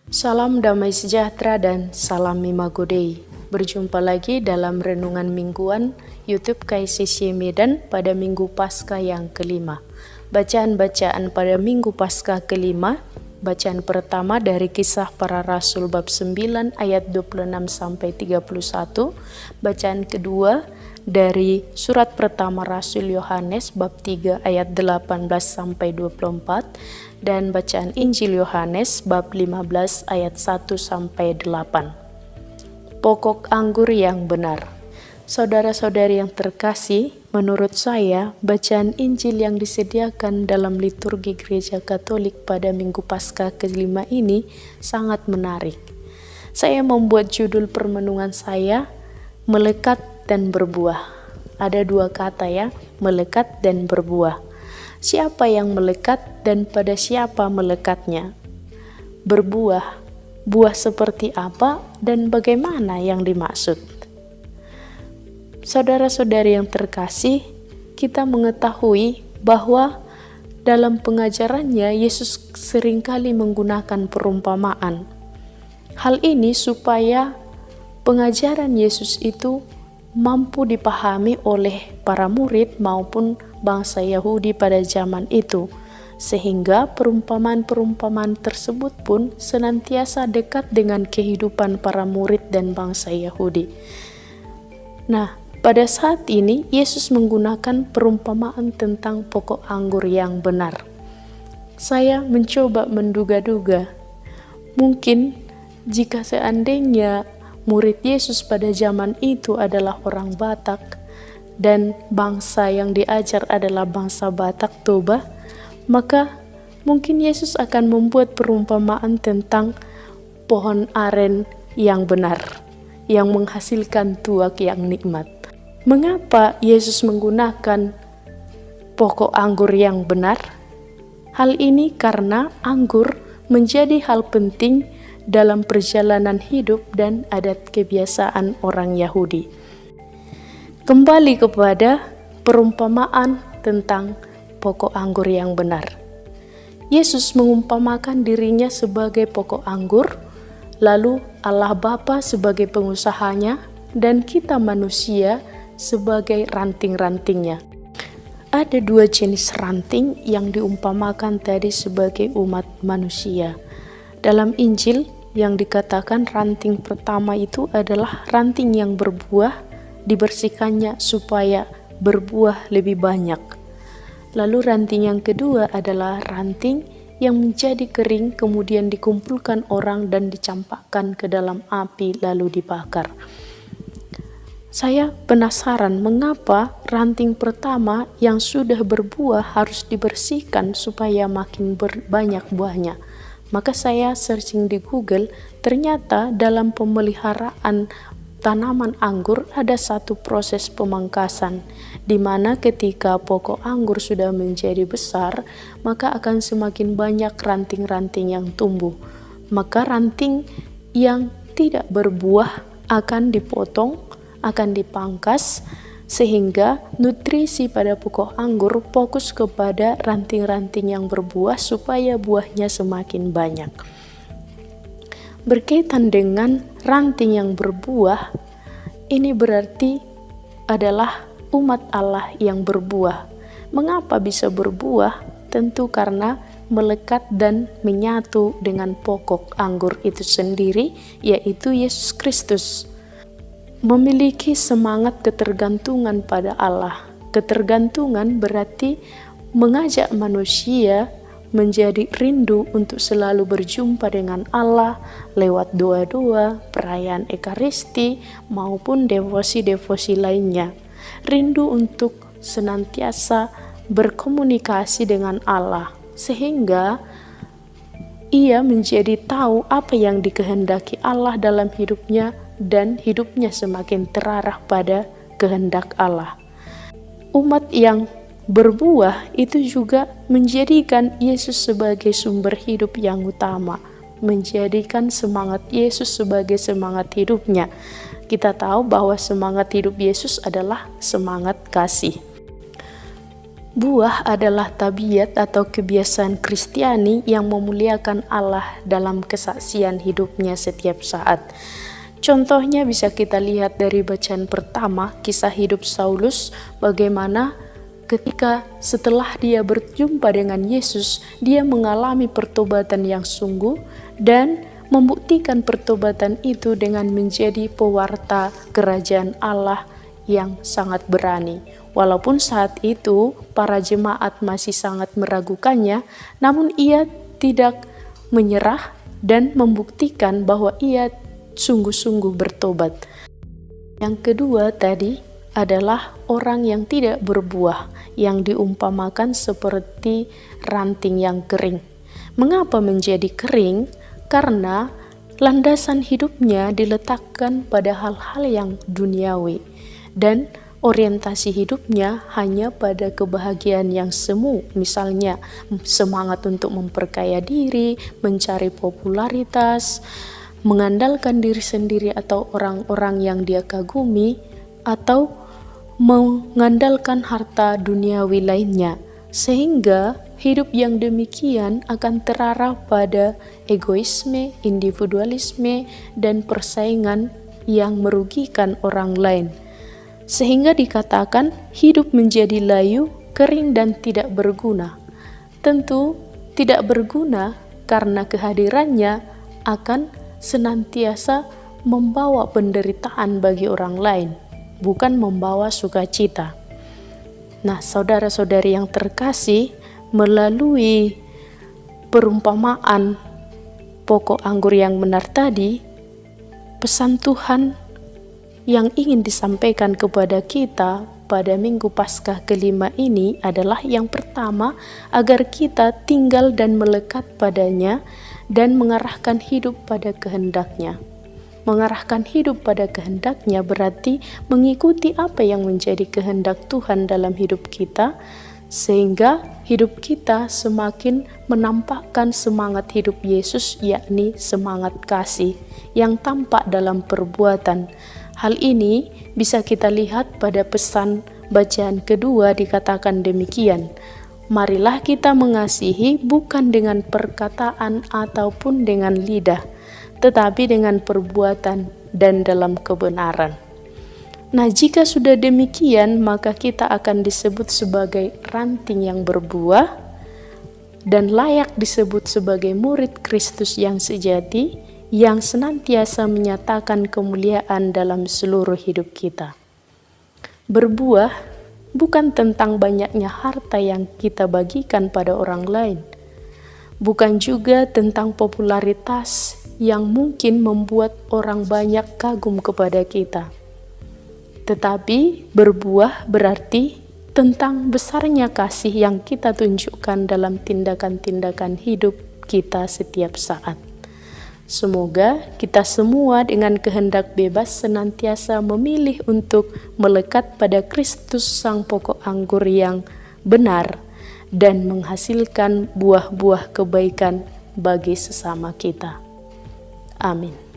Salam damai sejahtera dan salam Imago Dei. Berjumpa lagi dalam Renungan Mingguan YouTube KSCC Medan pada Minggu Paskah yang kelima. Bacaan-bacaan pada Minggu Paskah kelima, bacaan pertama dari Kisah Para Rasul bab 9 ayat 26-31, bacaan kedua dari surat pertama Rasul Yohanes bab 3 ayat 18-24, dan bacaan Injil Yohanes bab 15 ayat 1-8. Pokok anggur yang benar. Saudara-saudari yang terkasih, menurut saya, bacaan Injil yang disediakan dalam liturgi Gereja Katolik pada Minggu Paskah kelima ini sangat menarik. Saya membuat judul permenungan saya, melekat dan berbuah. Ada dua kata ya, melekat dan berbuah. Siapa yang melekat dan pada siapa melekatnya? Berbuah. Buah seperti apa dan bagaimana yang dimaksud? Saudara-saudari yang terkasih, kita mengetahui bahwa dalam pengajarannya Yesus seringkali menggunakan perumpamaan. Hal ini supaya pengajaran Yesus itu mampu dipahami oleh para murid maupun bangsa Yahudi pada zaman itu, sehingga perumpamaan-perumpamaan tersebut pun senantiasa dekat dengan kehidupan para murid dan bangsa Yahudi. Nah, pada saat ini Yesus menggunakan perumpamaan tentang pokok anggur yang benar. Saya mencoba menduga-duga, mungkin jika seandainya murid Yesus pada zaman itu adalah orang Batak dan bangsa yang diajar adalah bangsa Batak Toba, maka mungkin Yesus akan membuat perumpamaan tentang pohon aren yang benar, yang menghasilkan tuak yang nikmat. Mengapa Yesus menggunakan pokok anggur yang benar? Hal ini karena anggur menjadi hal penting dalam perjalanan hidup dan adat kebiasaan orang Yahudi. Kembali kepada perumpamaan tentang pokok anggur yang benar. Yesus mengumpamakan dirinya sebagai pokok anggur, lalu Allah Bapa sebagai pengusahanya, dan kita manusia sebagai ranting-rantingnya. Ada dua jenis ranting yang diumpamakan tadi sebagai umat manusia. Dalam Injil yang dikatakan ranting pertama itu adalah ranting yang berbuah, dibersihkannya supaya berbuah lebih banyak. Lalu ranting yang kedua adalah ranting yang menjadi kering kemudian dikumpulkan orang dan dicampakkan ke dalam api lalu dibakar. Saya penasaran mengapa ranting pertama yang sudah berbuah harus dibersihkan supaya makin banyak buahnya. Maka saya searching di Google, ternyata dalam pemeliharaan tanaman anggur ada satu proses pemangkasan, di mana ketika pokok anggur sudah menjadi besar, maka akan semakin banyak ranting-ranting yang tumbuh. Maka ranting yang tidak berbuah akan dipotong, akan dipangkas, sehingga nutrisi pada pokok anggur fokus kepada ranting-ranting yang berbuah supaya buahnya semakin banyak. Berkaitan dengan ranting yang berbuah, ini berarti adalah umat Allah yang berbuah. Mengapa bisa berbuah? Tentu karena melekat dan menyatu dengan pokok anggur itu sendiri, yaitu Yesus Kristus. Memiliki semangat ketergantungan pada Allah. Ketergantungan berarti mengajak manusia menjadi rindu untuk selalu berjumpa dengan Allah lewat doa-doa, perayaan Ekaristi, maupun devosi-devosi lainnya. Rindu untuk senantiasa berkomunikasi dengan Allah, sehingga ia menjadi tahu apa yang dikehendaki Allah dalam hidupnya dan hidupnya semakin terarah pada kehendak Allah. Umat yang berbuah itu juga menjadikan Yesus sebagai sumber hidup yang utama, menjadikan semangat Yesus sebagai semangat hidupnya. Kita tahu bahwa semangat hidup Yesus adalah semangat kasih. Buah adalah tabiat atau kebiasaan Kristiani yang memuliakan Allah dalam kesaksian hidupnya setiap saat. Contohnya bisa kita lihat dari bacaan pertama, kisah hidup Saulus, bagaimana ketika setelah dia berjumpa dengan Yesus, dia mengalami pertobatan yang sungguh dan membuktikan pertobatan itu dengan menjadi pewarta kerajaan Allah yang sangat berani. Walaupun saat itu para jemaat masih sangat meragukannya, namun ia tidak menyerah dan membuktikan bahwa ia sungguh-sungguh bertobat. Yang kedua tadi adalah orang yang tidak berbuah, yang diumpamakan seperti ranting yang kering. Mengapa menjadi kering? Karena landasan hidupnya diletakkan pada hal-hal yang duniawi dan orientasi hidupnya hanya pada kebahagiaan yang semu, misalnya semangat untuk memperkaya diri, mencari popularitas, mengandalkan diri sendiri atau orang-orang yang dia kagumi, atau mengandalkan harta duniawi lainnya, sehingga hidup yang demikian akan terarah pada egoisme, individualisme, dan persaingan yang merugikan orang lain, sehingga dikatakan hidup menjadi layu, kering, dan tidak berguna. Tentu tidak berguna karena kehadirannya akan senantiasa membawa penderitaan bagi orang lain, bukan membawa sukacita. Nah, saudara-saudari yang terkasih, melalui perumpamaan pokok anggur yang benar tadi, pesan Tuhan yang ingin disampaikan kepada kita pada Minggu Paskah kelima ini adalah yang pertama, agar kita tinggal dan melekat padanya dan mengarahkan hidup pada kehendaknya. Mengarahkan hidup pada kehendaknya berarti mengikuti apa yang menjadi kehendak Tuhan dalam hidup kita, sehingga hidup kita semakin menampakkan semangat hidup Yesus, yakni semangat kasih yang tampak dalam perbuatan. Hal ini bisa kita lihat pada pesan bacaan kedua, dikatakan demikian: marilah kita mengasihi bukan dengan perkataan ataupun dengan lidah, tetapi dengan perbuatan dan dalam kebenaran. Nah, jika sudah demikian, maka kita akan disebut sebagai ranting yang berbuah dan layak disebut sebagai murid Kristus yang sejati, yang senantiasa menyatakan kemuliaan dalam seluruh hidup kita. Berbuah bukan tentang banyaknya harta yang kita bagikan pada orang lain, bukan juga tentang popularitas yang mungkin membuat orang banyak kagum kepada kita. Tetapi berbuah berarti tentang besarnya kasih yang kita tunjukkan dalam tindakan-tindakan hidup kita setiap saat. Semoga kita semua dengan kehendak bebas senantiasa memilih untuk melekat pada Kristus sang pokok anggur yang benar dan menghasilkan buah-buah kebaikan bagi sesama kita. Amin.